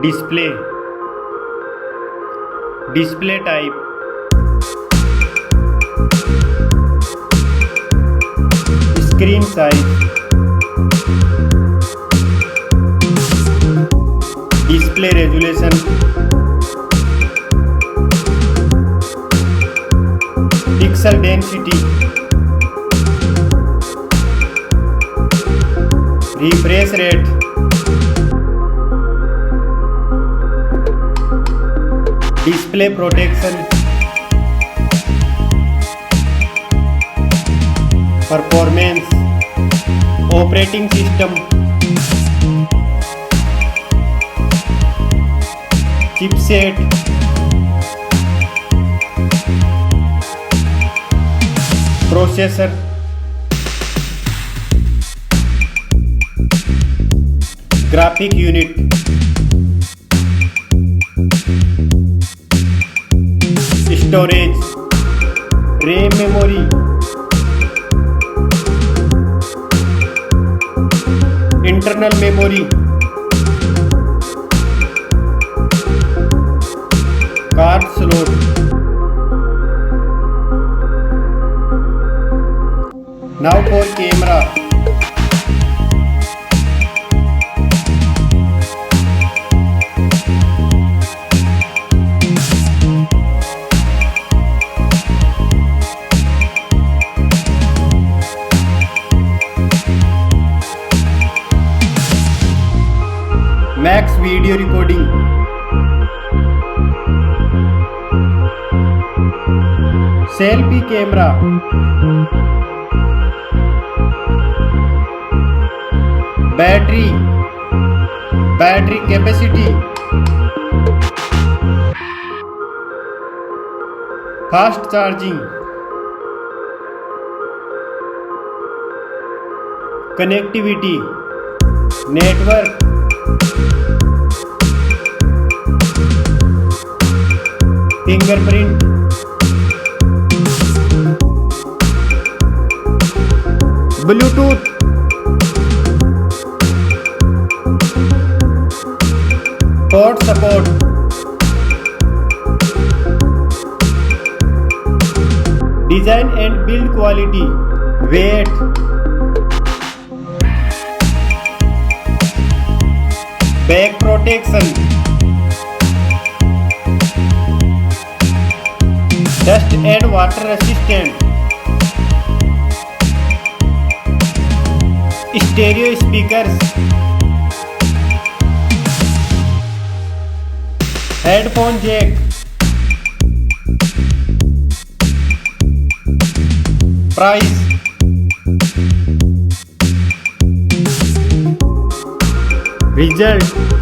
display, display type, screen size, display resolution, pixel density, refresh rate, display protection, performance, operating system, chipset, processor, graphic unit, storage, RAM memory, internal memory, card slot, now for camera. Max video recording, selfie camera, battery capacity, fast charging, connectivity, network, fingerprint, Bluetooth, port support, design and build quality, weight, back protection, dust and water resistant, stereo speakers, headphone jack, price, result.